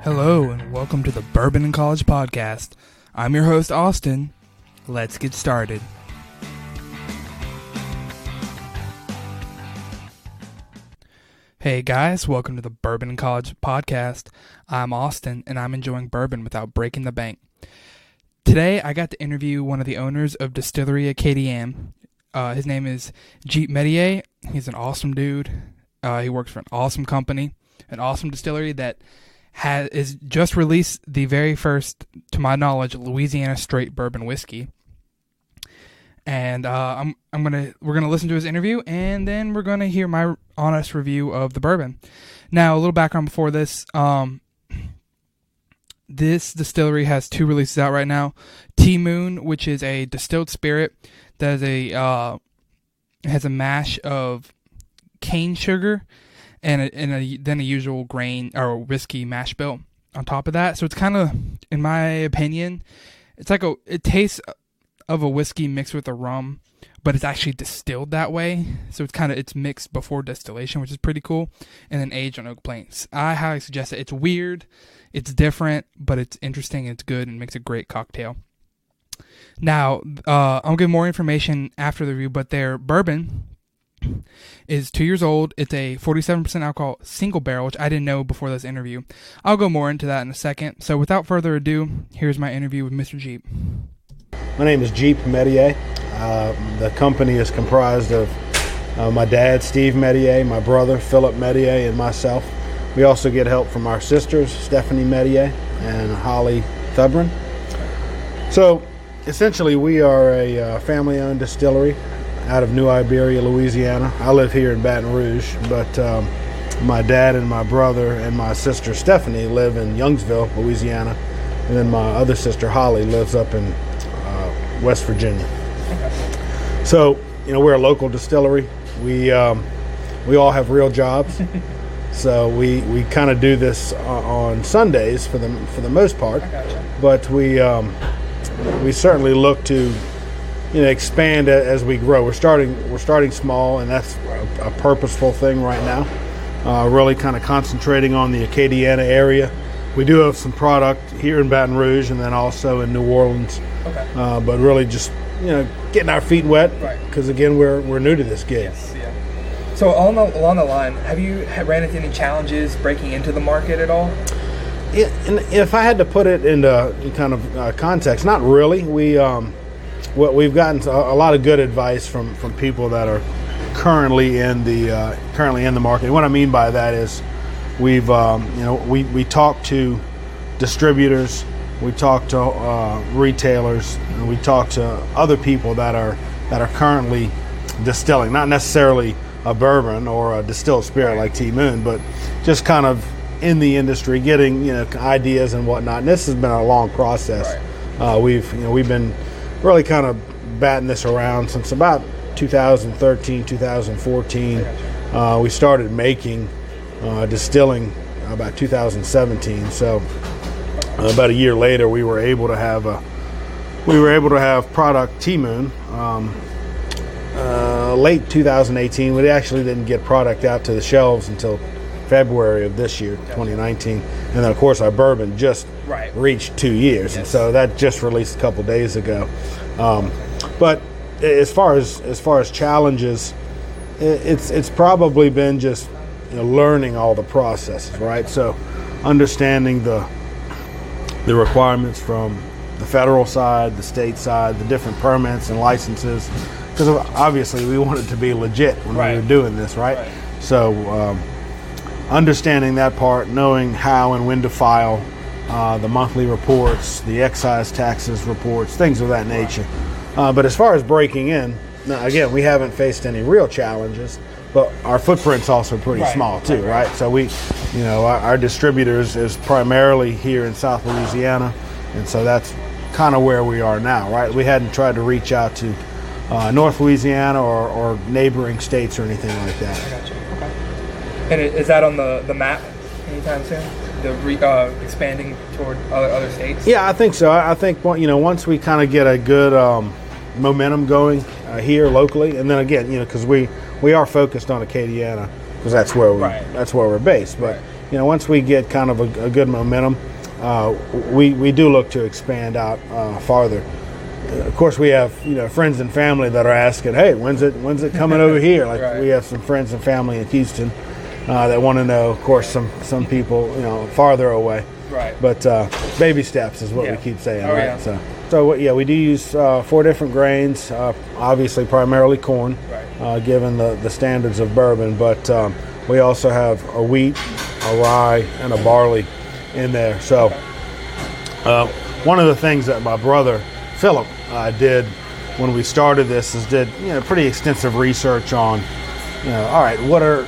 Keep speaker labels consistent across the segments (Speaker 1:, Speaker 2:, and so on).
Speaker 1: Hello and welcome to the Bourbon in College podcast. I'm your host, Austin. Let's get started. Hey guys, welcome to the Bourbon in College podcast. I'm Austin and I'm enjoying bourbon without breaking the bank. Today I got to interview one of the owners of Distillerie Acadian. His name is Jeep Mestayer. He's an awesome dude. He works for an awesome company, an awesome distillery that is just released the very first, to my knowledge, Louisiana straight bourbon whiskey. And we're gonna listen to his interview, and then we're gonna hear my honest review of the bourbon. Now, a little background before this. This distillery has two releases out right now. T-Moon, which is a distilled spirit that is has a mash of cane sugar and then a usual grain or whiskey mash bill on top of that. So it's kind of, in my opinion, it's like it tastes of a whiskey mixed with a rum, but it's actually distilled that way. So it's mixed before distillation, which is pretty cool, and then aged on oak planes. I highly suggest it. It's weird, it's different, but it's interesting and it's good and makes a great cocktail. Now, I'll give more information after the review, but their bourbon is 2 years old. It's a 47% alcohol single barrel, which I didn't know before this interview. I'll go more into that in a second. So without further ado, here's my interview with Mr. Jeep.
Speaker 2: My name is Jeep Mestayer. The company is comprised of my dad, Steve Mestayer, my brother, Philip Mestayer, and myself. We also get help from our sisters, Stephanie Mestayer and Holly Thubrin. So essentially, we are a family-owned distillery out of New Iberia, Louisiana. I live here in Baton Rouge, but my dad and my brother and my sister Stephanie live in Youngsville, Louisiana, and then my other sister Holly lives up in West Virginia. So, we're a local distillery. We all have real jobs, so we kind of do this on Sundays for the most part. But we certainly look to expand as we grow. We're starting small, and that's a purposeful thing right now. Really kind of concentrating on the Acadiana area. We do have some product here in Baton Rouge and then also in New Orleans. Okay. But really just getting our feet wet, because again we're new to this gig.
Speaker 1: Yes, yeah. So along the line, have you ran into any challenges breaking into the market at all?
Speaker 2: If I had to put it into kind of context, not really. We've gotten a lot of good advice from people that are currently in the market. And what I mean by that is we talk to distributors, we talk to retailers, and we talk to other people that are currently distilling, not necessarily a bourbon or a distilled spirit like T-Moon, but just kind of in the industry, getting ideas and whatnot. And this has been a long process. Right. We've been really kind of batting this around since about 2013, 2014. We started making distilling about 2017. So about a year later, we were able to have product T-Moon. Late 2018, we actually didn't get product out to the shelves until February of this year, 2019, and then of course our bourbon just reached 2 years, and so that just released a couple days ago. But as far as challenges, it's probably been just learning all the processes, right? So understanding the requirements from the federal side, the state side, the different permits and licenses, because obviously we wanted to be legit when we were doing this, right? So understanding that part, knowing how and when to file the monthly reports, the excise taxes reports, things of that nature. But as far as breaking in, now, again, we haven't faced any real challenges, but our footprint's also pretty small too, right? So our distributors is primarily here in South Louisiana, and so that's kind of where we are now, right? We hadn't tried to reach out to North Louisiana or neighboring states or anything like that.
Speaker 1: I got you. Okay. And is that on the map anytime soon? The expanding toward other states?
Speaker 2: Yeah, I think so. I think once we kind of get a good momentum going here locally, and then again, because we are focused on Acadiana because that's where we're based. But once we get kind of a good momentum, we do look to expand out farther. Of course, we have friends and family that are asking, "Hey, when's it coming over here?" Like
Speaker 1: Right.
Speaker 2: we have some friends and family in Houston that want to know. Of course, some people farther away.
Speaker 1: Right.
Speaker 2: But baby steps is what
Speaker 1: Yeah.
Speaker 2: we keep saying,
Speaker 1: Oh,
Speaker 2: right?
Speaker 1: yeah.
Speaker 2: So we do use 4 different grains. Obviously, primarily corn,
Speaker 1: Right.
Speaker 2: given the standards of bourbon. But we also have a wheat, a rye, and a barley in there. So one of the things that my brother Philip did when we started this is did pretty extensive research on all right, what are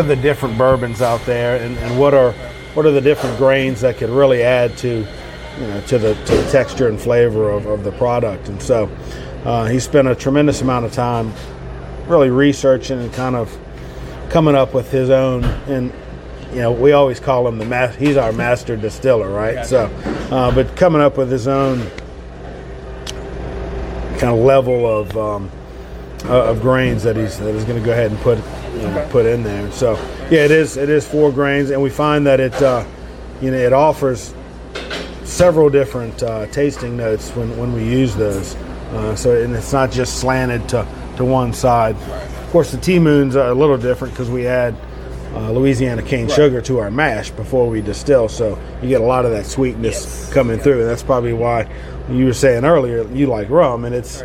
Speaker 2: the different bourbons out there, and what are the different grains that could really add to the texture and flavor of the product. And so he spent a tremendous amount of time really researching and kind of coming up with his own. And we always call him he's our master distiller, right?
Speaker 1: Gotcha.
Speaker 2: So but coming up with his own kind of level of grains that he's going to go ahead and put in there. So it is 4 grains, and we find that it offers several different tasting notes when we use those. And it's not just slanted to one side. Of course, the T-Moons are a little different because we add Louisiana cane sugar to our mash before we distill, so you get a lot of that sweetness coming through, and that's probably why you were saying earlier you like rum, and it's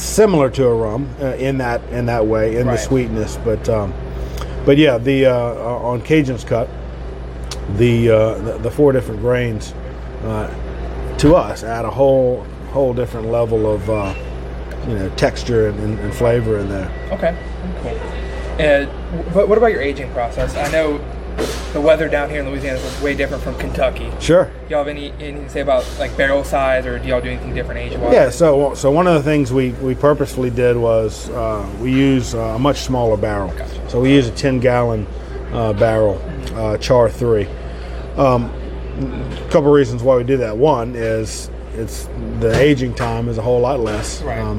Speaker 2: similar to a rum in that way, in the sweetness. But yeah, the on Cajun Cut, the 4 different grains to us add a whole different level of texture and flavor in there.
Speaker 1: Okay, cool. And what about your aging process? I know the weather down here in Louisiana is way different from Kentucky.
Speaker 2: Sure.
Speaker 1: Do y'all have anything to say about like barrel size, or do y'all do anything different age-wise?
Speaker 2: Yeah. So one of the things we purposefully did was we use a much smaller barrel.
Speaker 1: Gotcha.
Speaker 2: So we use a 10-gallon barrel, Char 3. A couple reasons why we do that. One is the aging time is a whole lot less.
Speaker 1: Right.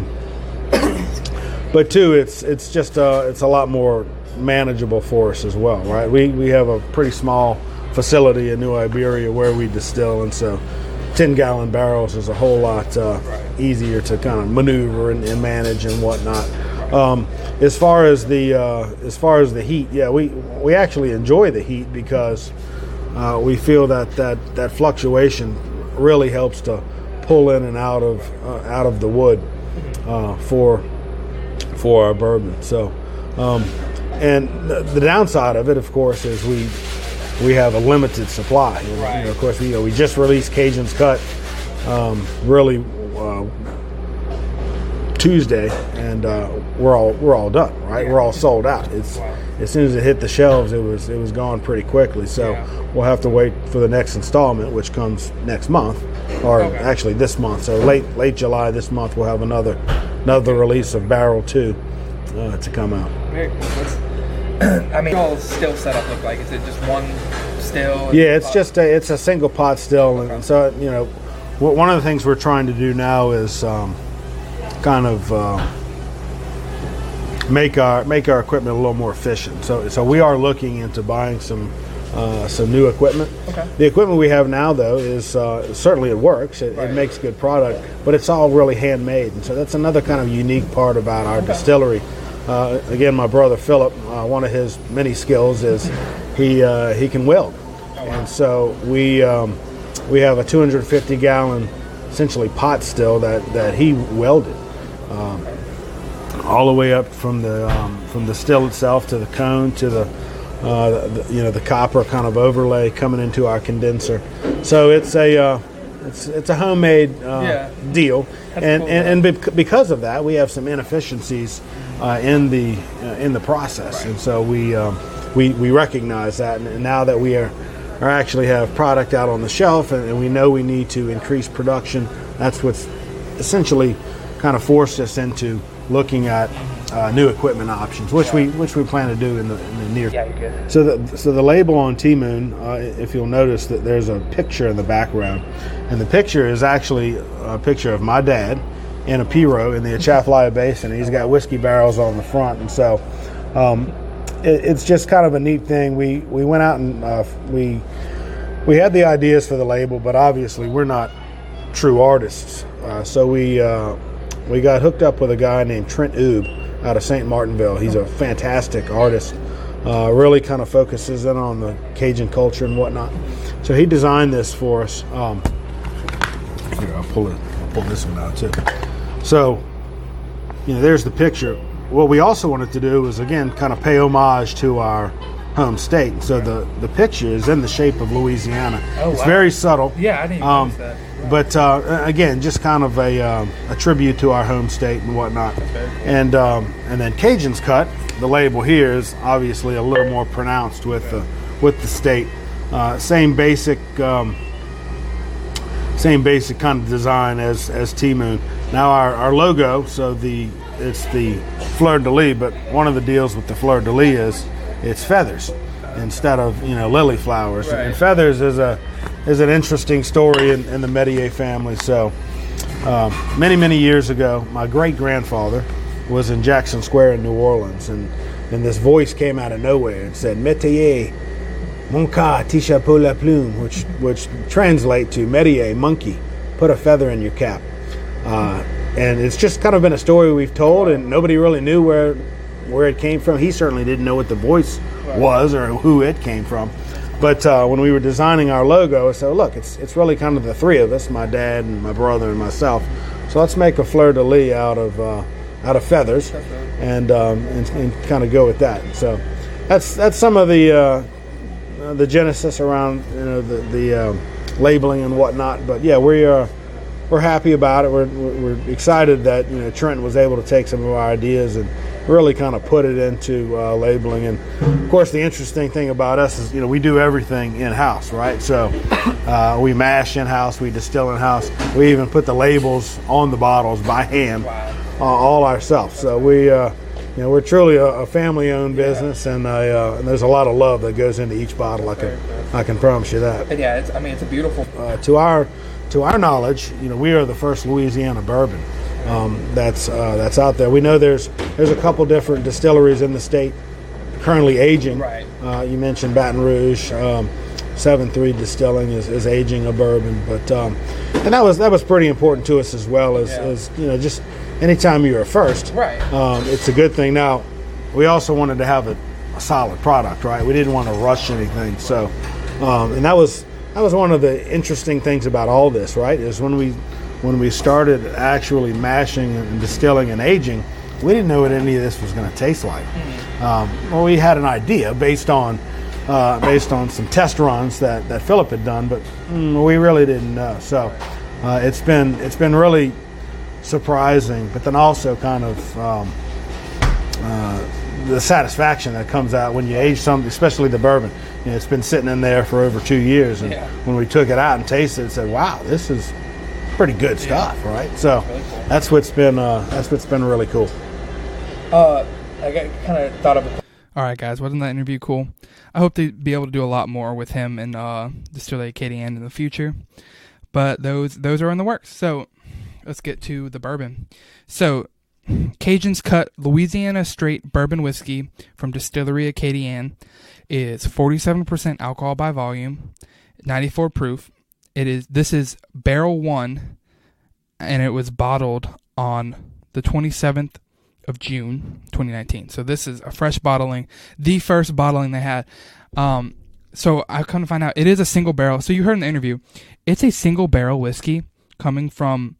Speaker 2: But 2, it's just it's a lot more manageable for us as well, right? We have a pretty small facility in New Iberia where we distill, and so 10-gallon barrels is a whole lot easier to kind of maneuver and manage and whatnot. As far as the heat, we actually enjoy the heat because we feel that fluctuation really helps to pull in and out of the wood for our bourbon. So and the downside of it, of course, is we have a limited supply. Of course, we just released Cajun Cut really Tuesday, and we're all done, right? We're all sold out. It's as soon as it hit the shelves, it was gone pretty quickly. So we'll have to wait for the next installment, which comes next month, or actually this month. So late July this month, we'll have another release of Barrel 2 to come out.
Speaker 1: Very cool. I mean, y'all's still setup look like? Is it just one still?
Speaker 2: Yeah, it's a single pot still, and so one of the things we're trying to do now is kind of make our equipment a little more efficient. So we are looking into buying some new equipment.
Speaker 1: Okay.
Speaker 2: The equipment we have now, though, is certainly it works. It makes good product, but it's all really handmade, and so that's another kind of unique part about our distillery. Again, my brother Philip, one of his many skills is he can weld, and so we have a 250-gallon essentially pot still that he welded all the way up from the still itself to the cone to the copper kind of overlay coming into our condenser. So it's a homemade deal, and because of that, we have some inefficiencies in the process, and so we recognize that, and now that we are actually have product out on the shelf, and we know we need to increase production, that's what's essentially kind of forced us into looking at new equipment options, which we plan to do in the near.
Speaker 1: Yeah, you're good.
Speaker 2: So the label on T-Moon, if you'll notice that there's a picture in the background, and the picture is actually a picture of my dad in a P-row in the Atchafalaya Basin. He's got whiskey barrels on the front, and so it's just kind of a neat thing. We went out and we had the ideas for the label, but obviously we're not true artists. So we got hooked up with a guy named Trent Oob out of St. Martinville. He's a fantastic artist. Really kind of focuses in on the Cajun culture and whatnot. So he designed this for us. Here, I'll pull this one out too. So, there's the picture. What we also wanted to do was, again, kind of pay homage to our home state. So the picture is in the shape of Louisiana. Oh, it's very subtle.
Speaker 1: Yeah, I didn't even notice that.
Speaker 2: Right. But again, just kind of a tribute to our home state and whatnot. Cool. And then Cajun's Cut, the label here is obviously a little more pronounced with the state. Same basic kind of design as T-Moon. Now our logo, so it's the fleur-de-lis, but one of the deals with the fleur-de-lis is it's feathers instead of lily flowers. Right. And feathers is an interesting story in the Mestayer family. So many years ago, my great-grandfather was in Jackson Square in New Orleans, and this voice came out of nowhere and said, Mestayer, mon cas, tisha pour la plume, which translate to Mestayer, monkey, put a feather in your cap. And it's just kind of been a story we've told, and nobody really knew where it came from. He certainly didn't know what the voice was or who it came from. But when we were designing our logo, I said, look, it's really kind of the three of us, my dad and my brother and myself. So let's make a fleur-de-lis out of feathers, and kind of go with that. So that's some of the genesis around the labeling and whatnot. But yeah, we're happy about it. We're excited that Trent was able to take some of our ideas and really kind of put it into labeling. And of course, the interesting thing about us is we do everything in house, right? So we mash in house, we distill in house, we even put the labels on the bottles by hand, all ourselves. So we're truly a family-owned business, and there's a lot of love that goes into each bottle. I can promise you that.
Speaker 1: And yeah, it's a beautiful.
Speaker 2: To our knowledge, we are the first Louisiana bourbon that's out there. We know there's a couple different distilleries in the state currently aging. Right. You mentioned Baton Rouge. 7-3 Distilling is aging a bourbon, but and that was pretty important to us as well as just anytime you're a first. Right. It's a good thing. Now, we also wanted to have a solid product, right? We didn't want to rush anything, so and that was one of the interesting things about all this, right? Is when we started actually mashing and distilling and aging, we didn't know what any of this was going to taste like. Well, we had an idea based on some test runs that Philip had done, but we really didn't know. So it's been really surprising, but then also kind of the satisfaction that comes out when you age something, especially the bourbon. It's been sitting in there for over 2 years, and when we took it out and tasted it, and said, "Wow, this is pretty good stuff," right? So really cool. That's what's been really cool.
Speaker 1: I kind of thought of it. All right, guys, wasn't that interview cool? I hope to be able to do a lot more with him and Distillerie Acadian in the future, but those are in the works. So let's get to the bourbon. So Cajun's Cut Louisiana Straight Bourbon Whiskey from Distillerie Acadian is 47% alcohol by volume, 94 proof. This is barrel 1, and it was bottled on the 27th of June 2019. So this is a fresh bottling, the first bottling they had. So I come to find out it is a single barrel. So you heard in the interview, it's a single barrel whiskey coming from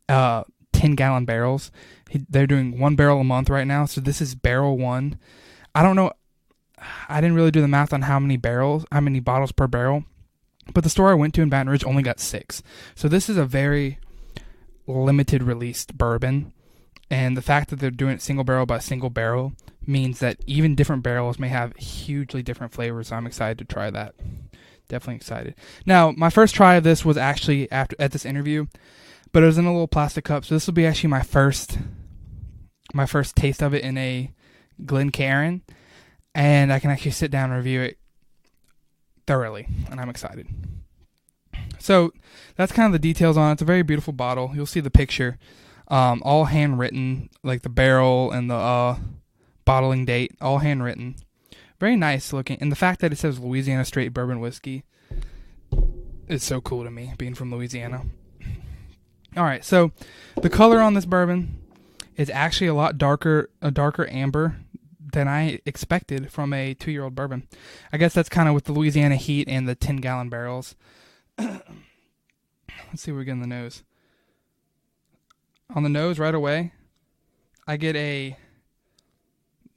Speaker 1: 10-gallon barrels. They're doing 1 barrel a month right now. So this is barrel 1. I don't know. I didn't really do the math on how many bottles per barrel, but the store I went to in Baton Rouge only got 6. So this is a very limited released bourbon. And the fact that they're doing it single barrel by single barrel means that even different barrels may have hugely different flavors. So I'm excited to try that. Definitely excited. Now, my first try of this was actually at this interview, but it was in a little plastic cup. So this will be actually my first taste of it in a Glencairn, and I can actually sit down and review it thoroughly, and I'm excited. So that's kind of the details on it. It's a very beautiful bottle. You'll see the picture. All handwritten, like the barrel and the bottling date, all handwritten. Very nice looking. And the fact that it says Louisiana Straight Bourbon Whiskey is so cool to me, being from Louisiana. All right, so the color on this bourbon is actually a darker amber than I expected from a 2-year-old bourbon. I guess that's kind of with the Louisiana heat and the 10-gallon barrels. Let's see what we get on the nose. On the nose right away, I get a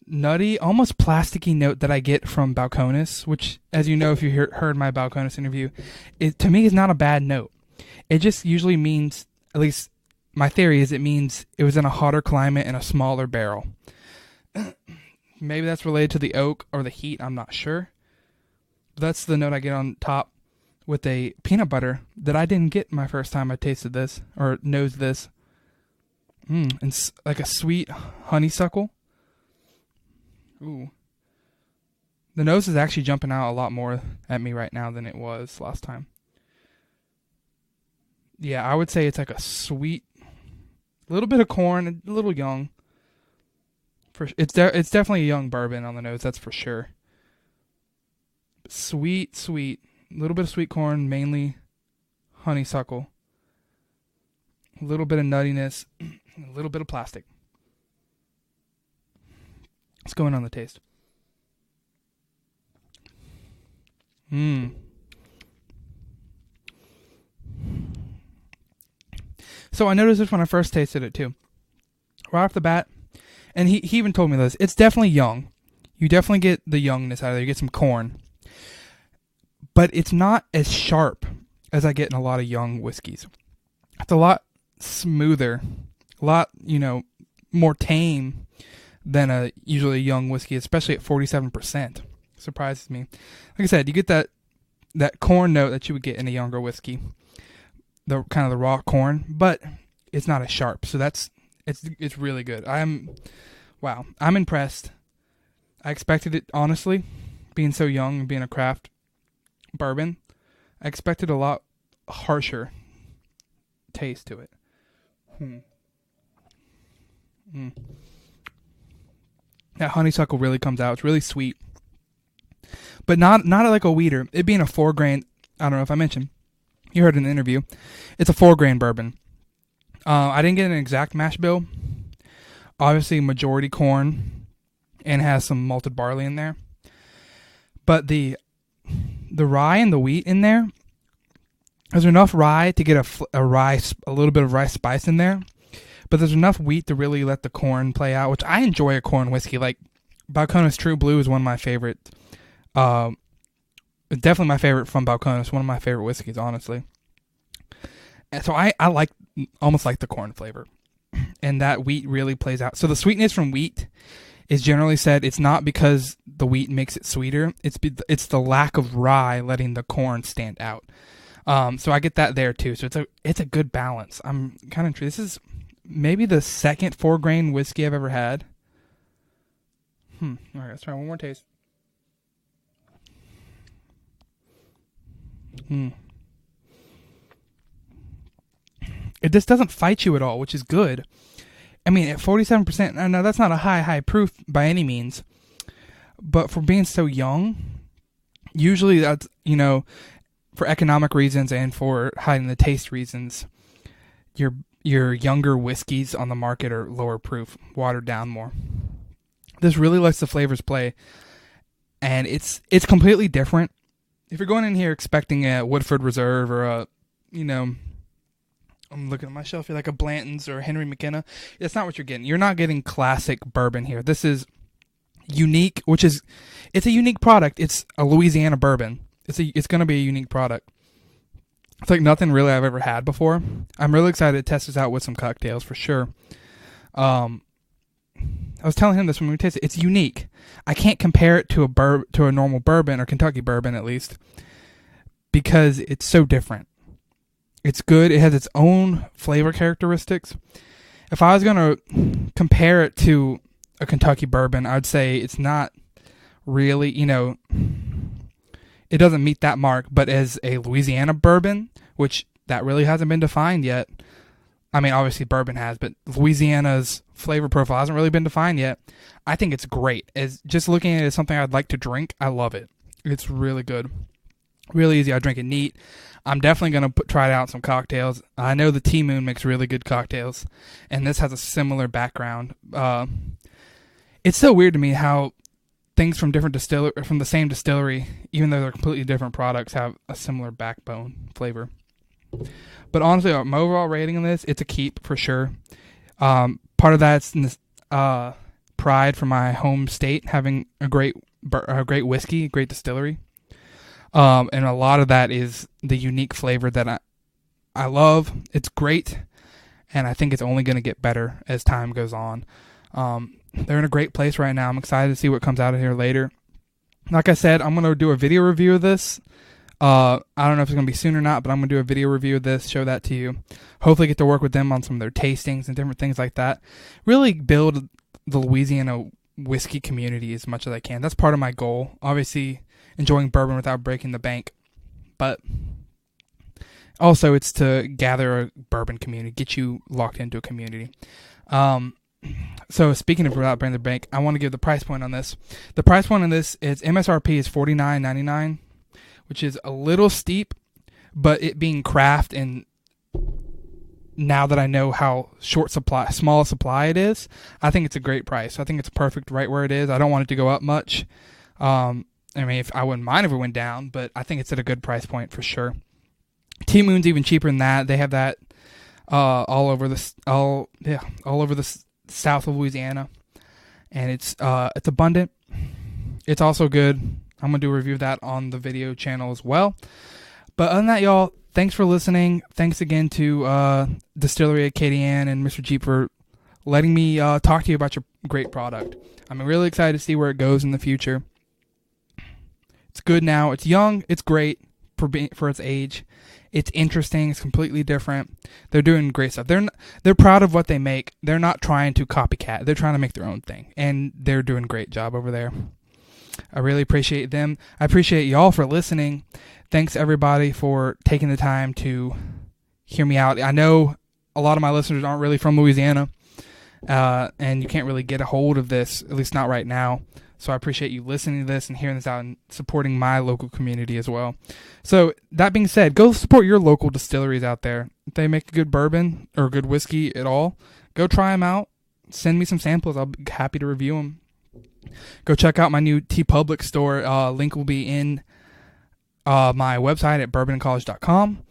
Speaker 1: nutty, almost plasticky note that I get from Balcones, which, as you know if you heard my Balcones interview, to me is not a bad note. It just usually means, at least my theory is, it means it was in a hotter climate and a smaller barrel. Maybe that's related to the oak or the heat, I'm not sure. That's the note I get on top with a peanut butter that I didn't get my first time I tasted this, or nosed this. It's like a sweet honeysuckle. Ooh. The nose is actually jumping out a lot more at me right now than it was last time. Yeah, I would say it's like a sweet, little bit of corn, a little young. It's definitely a young bourbon on the nose, that's for sure. Sweet, a little bit of sweet corn, mainly honeysuckle. A little bit of nuttiness, a little bit of plastic. Let's go in on the taste. So I noticed this when I first tasted it too. Right off the bat, and he even told me this, it's definitely young. You definitely get the youngness out of there. You get some corn. But it's not as sharp as I get in a lot of young whiskeys. It's a lot smoother, a lot, more tame than usually a young whiskey, especially at 47%. Surprises me. Like I said, you get that corn note that you would get in a younger whiskey, the kind of the raw corn, but it's not as sharp. So it's really good. I'm impressed. I expected it, honestly, being so young and being a craft bourbon. I expected a lot harsher taste to it. That honeysuckle really comes out. It's really sweet, but not like a weeder. It being a 4-grain. I don't know if I mentioned. You heard in the interview. It's a 4-grain bourbon. I didn't get an exact mash bill. Obviously, majority corn, and has some malted barley in there. But the rye and the wheat in there, there's enough rye to get a little bit of rye spice in there. But there's enough wheat to really let the corn play out, which I enjoy a corn whiskey. Like, Balcones True Blue is one of my favorite. Definitely my favorite from Balcones. One of my favorite whiskeys, honestly. And so I almost like the corn flavor. And that wheat really plays out. So the sweetness from wheat is generally said it's not because the wheat makes it sweeter. It's the lack of rye letting the corn stand out. So I get that there too. So it's a good balance. I'm kind of intrigued. This is maybe the second 4-grain whiskey I've ever had. All right, let's try one more taste. It just doesn't fight you at all, which is good. I mean, at 47%, I know that's not a high proof by any means, but for being so young, usually that's, for economic reasons and for hiding the taste reasons, your younger whiskeys on the market are lower proof, watered down more. This really lets the flavors play, and it's completely different. If you're going in here expecting a Woodford Reserve or I'm looking at my shelf here, like a Blanton's or a Henry McKenna, that's not what you're getting. You're not getting classic bourbon here. This is unique, it's a unique product. It's a Louisiana bourbon. It's going to be a unique product. It's like nothing really I've ever had before. I'm really excited to test this out with some cocktails for sure. I was telling him this when we tasted it. It's unique. I can't compare it to a normal bourbon, or Kentucky bourbon at least, because it's so different. It's good. It has its own flavor characteristics. If I was going to compare it to a Kentucky bourbon, I'd say it's not really, it doesn't meet that mark. But as a Louisiana bourbon, which that really hasn't been defined yet. I mean, obviously bourbon has, but Louisiana's flavor profile hasn't really been defined yet. I think it's great. As just looking at it as something I'd like to drink, I love it. It's really good. Really easy. I drink it neat. I'm definitely going to try it out in some cocktails. I know the Tea Moon makes really good cocktails, and this has a similar background. It's so weird to me how things from different from the same distillery, even though they're completely different products, have a similar backbone flavor. But honestly, my overall rating on this, it's a keep for sure. Part of that's pride for my home state, having a great whiskey, a great distillery. And a lot of that is the unique flavor that I love. It's great, and I think it's only going to get better as time goes on. They're in a great place right now. I'm excited to see what comes out of here later. Like I said, I'm going to do a video review of this. I don't know if it's going to be soon or not, but I'm going to do a video review of this, show that to you. Hopefully get to work with them on some of their tastings and different things like that. Really build the Louisiana whiskey community as much as I can. That's part of my goal. Obviously, enjoying bourbon without breaking the bank, but also it's to gather a bourbon community, get you locked into a community. So speaking of without breaking the bank, I want to give the price point on this. The price point on this is MSRP is $49.99, which is a little steep, but it being craft, and now that I know how small a supply it is, I think it's a great price. I think it's perfect right where it is. I don't want it to go up much. I mean, if I wouldn't mind if it went down, but I think it's at a good price point for sure. Tea Moon's even cheaper than that. They have that all over the south of Louisiana, and it's abundant. It's also good. I'm gonna do a review of that on the video channel as well. But other than that, y'all, thanks for listening. Thanks again to Distillerie Acadian and Mr. Jeep for letting me talk to you about your great product. I'm really excited to see where it goes in the future. It's good now. It's young. It's great for its age. It's interesting. It's completely different. They're doing great stuff. They're proud of what they make. They're not trying to copycat. They're trying to make their own thing, and they're doing a great job over there. I really appreciate them. I appreciate y'all for listening. Thanks everybody for taking the time to hear me out. I know a lot of my listeners aren't really from Louisiana, and you can't really get a hold of this, at least not right now. So I appreciate you listening to this and hearing this out and supporting my local community as well. So that being said, go support your local distilleries out there. If they make a good bourbon or good whiskey at all, go try them out. Send me some samples. I'll be happy to review them. Go check out my new TeePublic store. Link will be in my website at bourbonandcollege.com,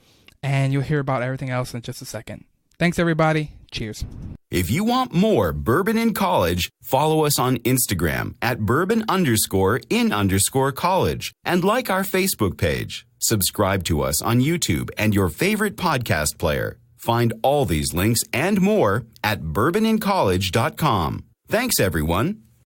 Speaker 1: and you'll hear about everything else in just a second. Thanks, everybody. Cheers.
Speaker 3: If you want more Bourbon in College, follow us on Instagram at bourbon_in_college and like our Facebook page. Subscribe to us on YouTube and your favorite podcast player. Find all these links and more at bourbonandcollege.com. Thanks, everyone.